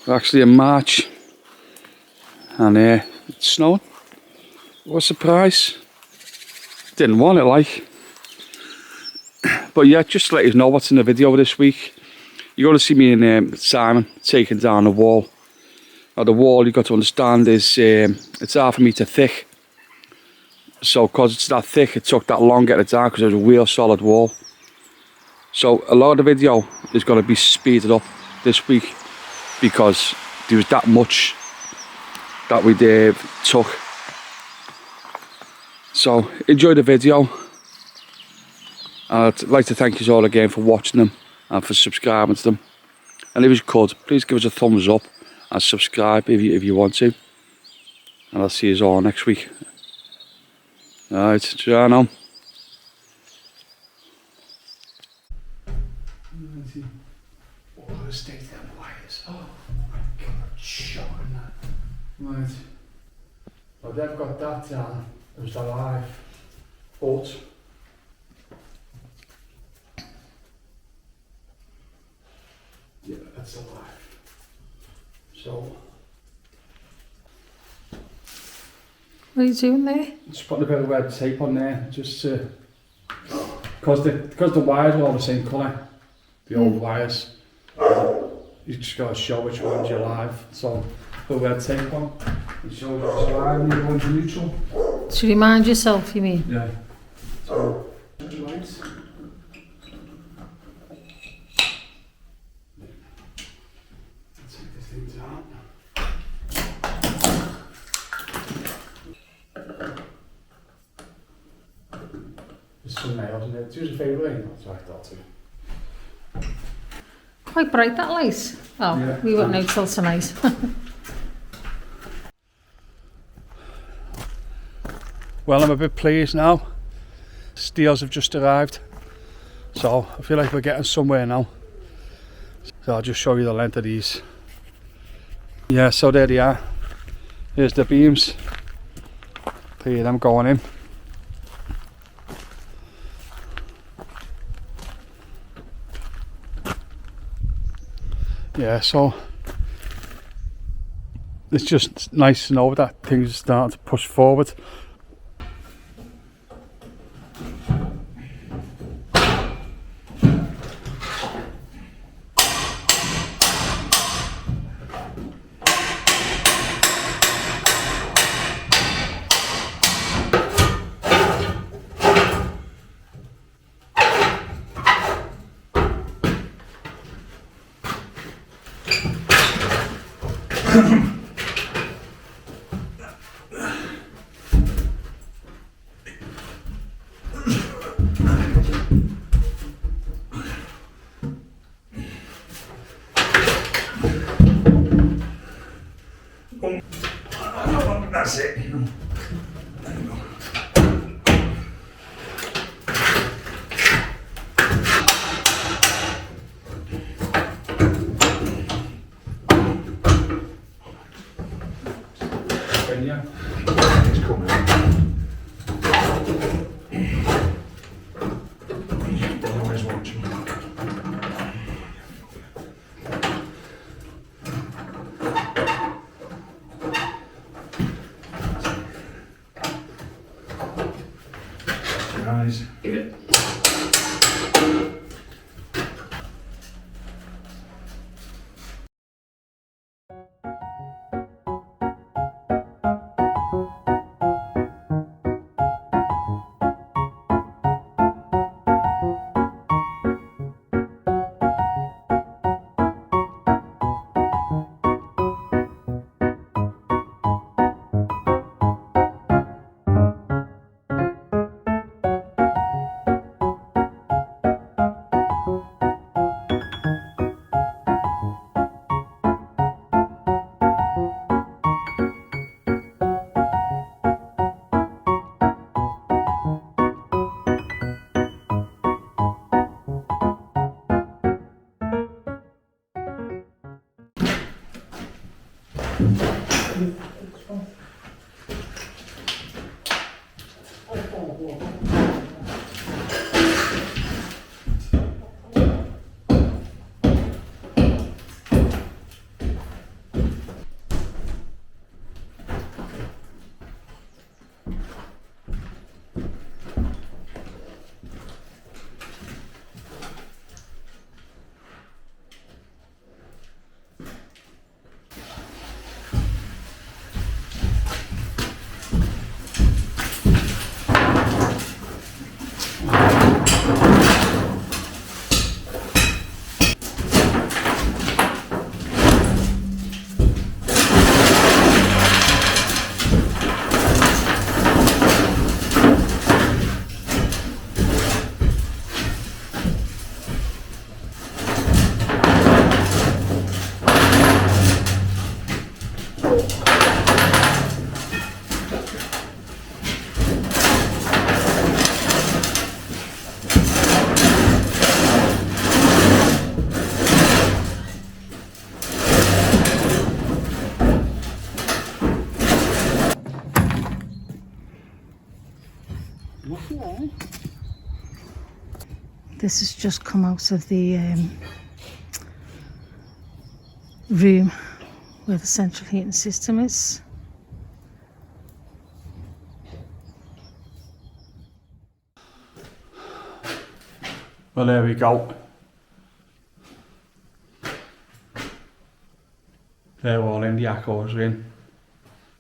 We're actually in March and it's snowing. What a surprise. Didn't want it like. But yeah, just to let you know what's in the video this week. You're going to see me and Simon taking down the wall. Now the wall, you've got to understand, is it's half a metre thick. So because it's that thick, it took that long getting it down because it was a real solid wall. So a lot of the video is going to be speeded up this week because there was that much that we took. So enjoy the video. I'd like to thank you all again for watching them and for subscribing to them. And if you could, please give us a thumbs up and subscribe if you want to. And I'll see you all next week. Alright, try now. Oh, the state of them wires. Oh my god, shocking that. Right. Well, they've got that down. It was alive. But yeah, that's alive. So what are you doing there? Just putting a bit of red tape on there, just because the wires are all the same colour, the old wires. You just got to show which ones you're live. So put red tape on and show which live and which ones are neutral. To remind yourself, you mean? Yeah. So right. Take this thing down. There's some nails in there. Do us a favour, eh? That's what I thought too. Quite bright, that light. Oh, yeah, we won't know till tonight. Well, I'm a bit pleased now. Steels have just arrived. So I feel like we're getting somewhere now. So I'll just show you the length of these. Yeah, so there they are. Here's the beams. 3 of them going in. Yeah, so it's just nice to know that things are starting to push forward. That's it. There you go. Yeah. It's coming out. Always watching. Eyes. Yeah. This has just come out of the room where the central heating system is. Well, there we go. They're all in, the Acrows are in.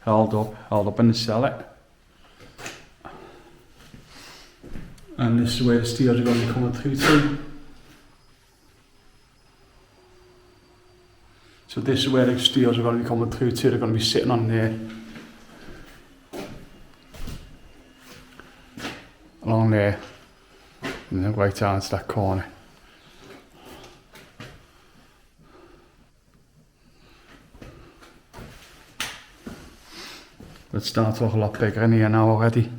Held up in the cellar. And this is where the steels are going to be coming through to. So this is where the steels are going to be coming through to. They're going to be sitting on there. Along there. And then right down to that corner. It's starting to look a lot bigger in here now already.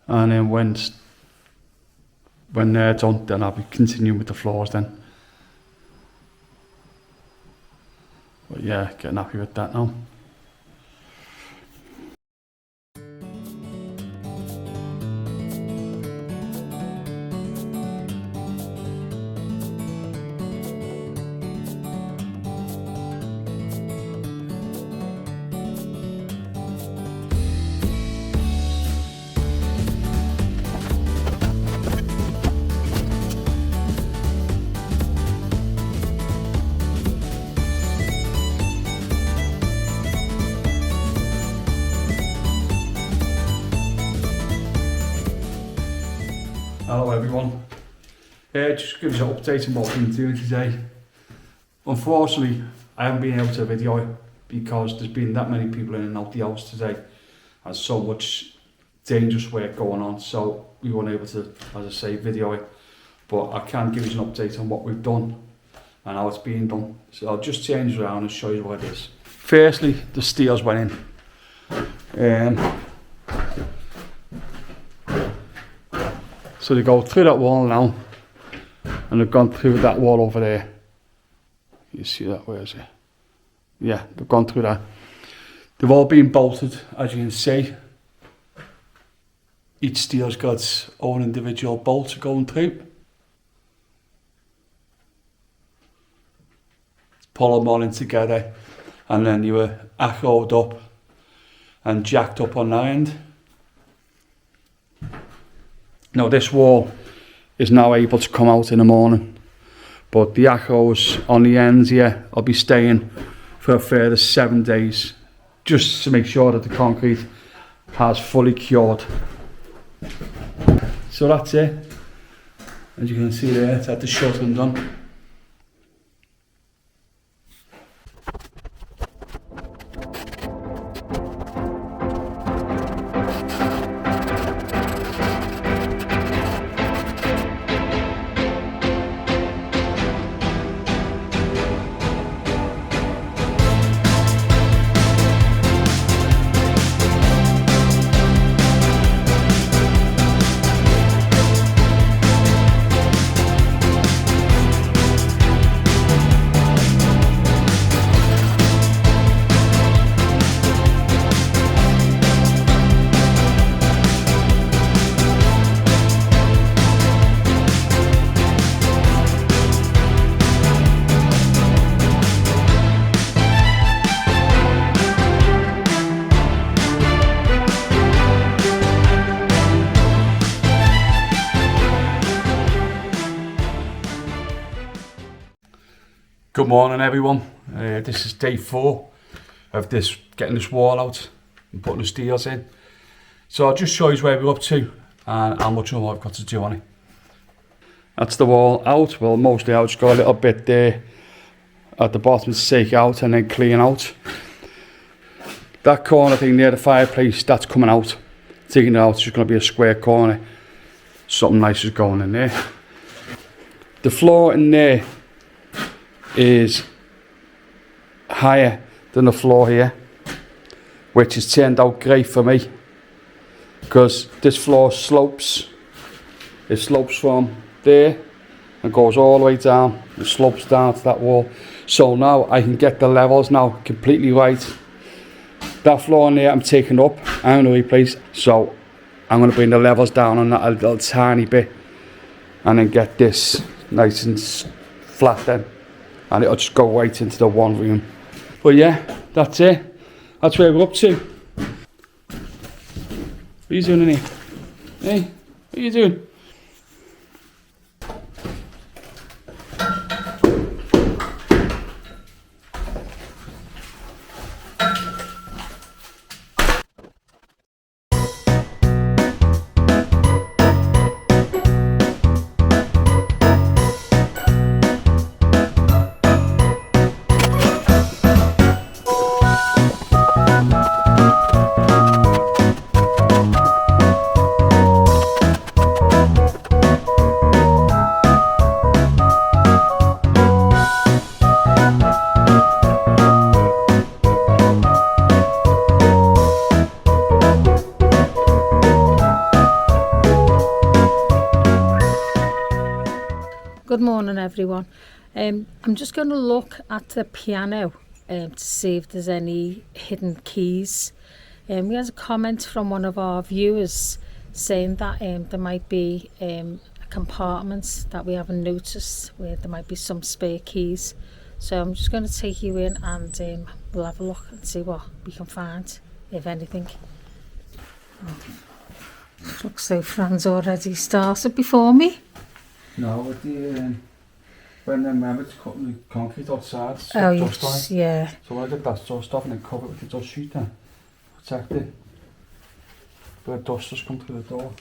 And then when they're done, then I'll be continuing with the floors then. But yeah, getting happy with that now. Hello everyone, just give us an update on what we've been doing today. Unfortunately, I haven't been able to video because there's been that many people in and out the house today and so much dangerous work going on, so we weren't able to, as I say, video it. But I can give you an update on what we've done and how it's being done. So I'll just change around and show you what it is. Firstly, the steels went in. So they go through that wall now, and they've gone through that wall over there. You see that, where is it? Yeah, they've gone through that. They've all been bolted, as you can see. Each steel's got its own individual bolts going through. Pull them all in together, and then you were acrowed up and jacked up on that end. Now this wall is now able to come out in the morning, but the Acrows on the ends here will be staying for a further 7 days, just to make sure that the concrete has fully cured. So that's it. As you can see there, it's had the shuttering done. Good morning everyone, this is day 4 of getting this wall out and putting the steels in. So I'll just show you where we're up to and how much more I've got to do on it. That's the wall out, well mostly out, just got a little bit there at the bottom to take out and then clean out. That corner thing near the fireplace, that's coming out. Taking it out, it's just going to be a square corner. Something nice is going in there. The floor in there is higher than the floor here, which has turned out great for me because this floor slopes. It slopes from there and goes all the way down and slopes down to that wall. So now I can get the levels now completely right. That floor in there I'm taking up, I'm going to replace. So I'm going to bring the levels down on that a little tiny bit and then get this nice and flat then, and it'll just go right into the one room. But yeah, that's it. That's where we're up to. What are you doing in here? Hey, what are you doing? Good morning, everyone. I'm just going to look at the piano to see if there's any hidden keys. We had a comment from one of our viewers saying that there might be compartments that we haven't noticed where there might be some spare keys. So I'm just going to take you in and we'll have a look and see what we can find, if anything. Looks like Fran's already started before me. No, with the when the members cutting the concrete outside, Oh yes, yeah. So I get that sort of stuff and then cover it with the dust sheet then, protect it. But dust just come through the door.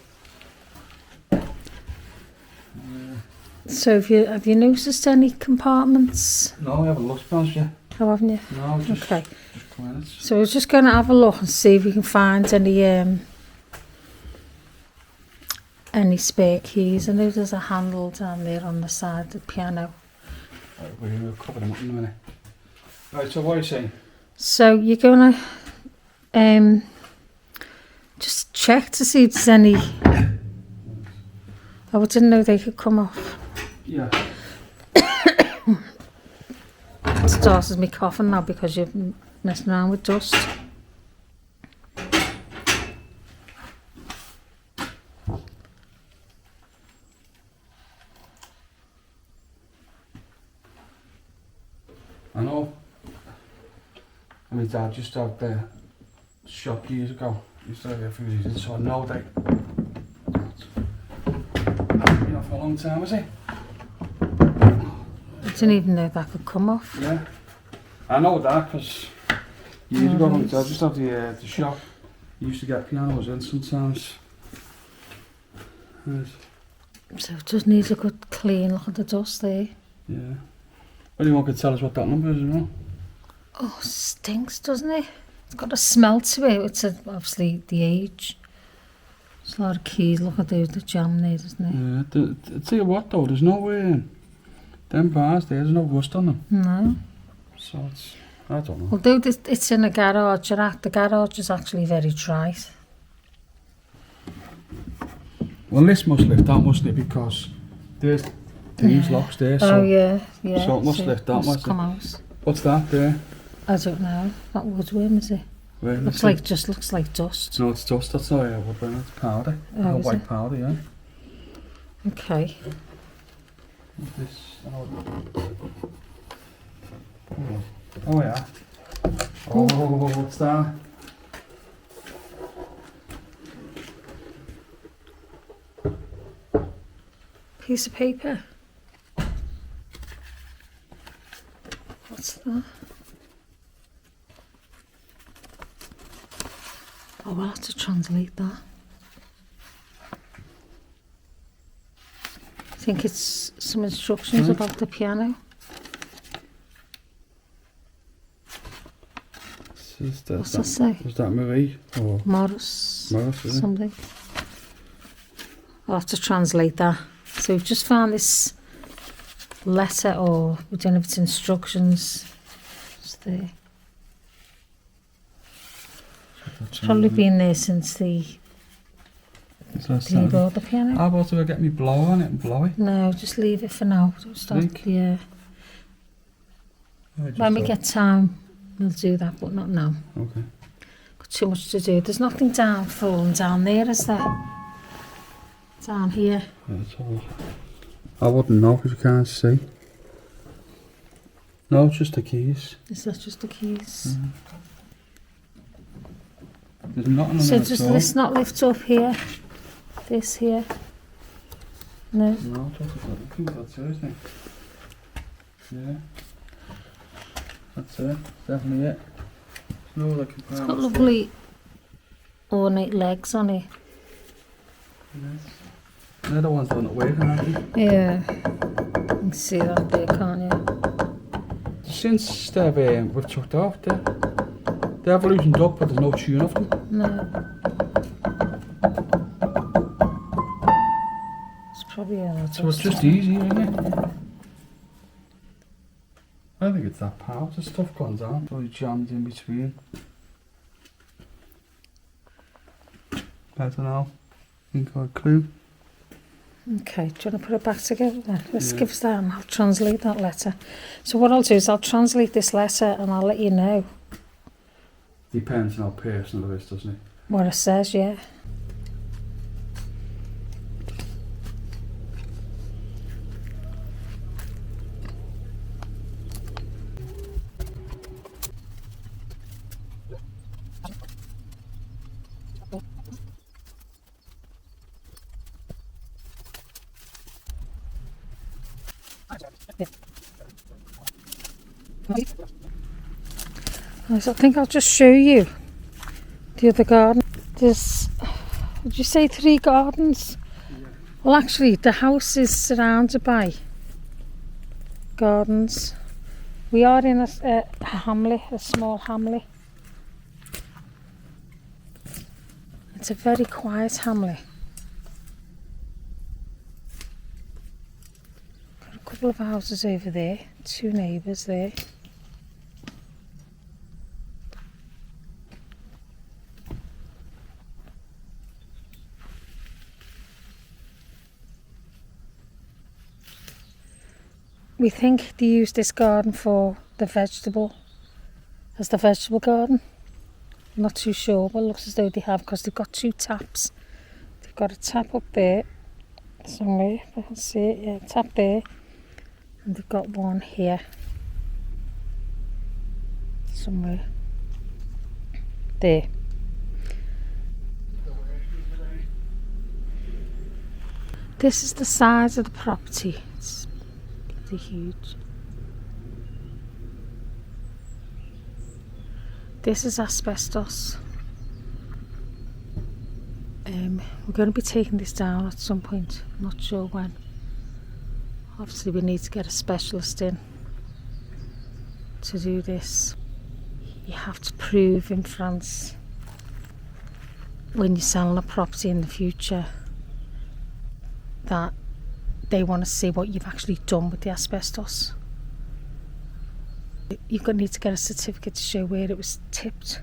So have you noticed any compartments? No, I haven't looked past yet. Oh, haven't you? No, just okay. Just come in. So we're just going to have a look and see if we can find any spare keys. I know there's a handle down there on the side of the piano. Right, we'll cover them up in a minute. Right, so what are you saying? So you're going to just check to see if there's any... Oh, I didn't know they could come off. Yeah. It started me coughing now because you're messing around with dust. I know. My dad just had the shop years ago. He used to have everything using, so I know they. Been off for a long time, is he? I didn't even know that could come off. Yeah. I know that because years ago, my dad just had the shop. He used to get pianos in sometimes. Yes. So it just needs a good clean look at the dust there. Yeah. Anyone could tell us what that number is, you know? Oh, it stinks, doesn't it? It's got a smell to it. It's obviously the age. There's a lot of keys. Look at the jam there, isn't it? Yeah. Tell you what though, there's no them bars there's no rust on them. No. So it's, I don't know. Although it's in a garage, the garage is actually very dry. Well, this must lift, that mustn't it? Because there's these locks there. So, oh yeah, yeah. So it must lift, that must come out. What's that there? I don't know. That woodworm, is it? Where looks like dust. No, it's dust. That's not woodworm. It's powder. Oh, white powder, yeah. Okay. What's this? Oh yeah. Oh, what's that? Piece of paper. What's that? Oh, we'll have to translate that. I think it's some instructions about the piano. What's that say? Is that Marie or Morris? Morris, something. I'll have to translate that. So we've just found this letter, or we don't know if it's instructions. It's there. It's probably been there since the you bought the piano. How about if I get me blower on it and blow it? No, just leave it for now. Don't start. Yeah. When we get time, we'll do that, but not now. Okay. Could too much to do. There's nothing falling down there, is there? Down here. That's all. I wouldn't know because you can't see. No, it's just the keys. Is that just the keys? There's nothing on So there does at all. this not lift up here? This here? No. No, I think that's it, isn't it? Yeah. That's it. Definitely it. No, like It's got lovely ornate legs on it. They're the ones that don't work, aren't they? Yeah. You can see that there, can't you? Since we've chucked off, the evolution's up, but there's no tune of them. No. It's probably So it's just easy, isn't it? I think it's that power, the stuff gone down. So jammed in between. I don't know. Ain't got a clue. Okay, do you want to put it back together then? Let's give us that and I'll translate that letter. So what I'll do is I'll translate this letter and I'll let you know Depends on how personal it is, doesn't it? what it says, yeah. So I think I'll just show you the other garden. There's, would you say 3 gardens? Yeah. Well, actually, the house is surrounded by gardens. We are in a hamlet, a small hamlet. It's a very quiet hamlet. Got a couple of houses over there, 2 neighbours there. We think they use this garden for the vegetable, as the vegetable garden. I'm not too sure, but it looks as though they have, because they've got 2 taps. They've got a tap up there somewhere, I can see it, yeah, tap there, and they've got one here somewhere there. This is the size of the property. It's bloody huge. This is asbestos. We're going to be taking this down at some point. I'm not sure when. Obviously we need to get a specialist in to do this. You have to prove in France, when you're selling a property in the future, that they want to see what you've actually done with the asbestos. You're going to need to get a certificate to show where it was tipped.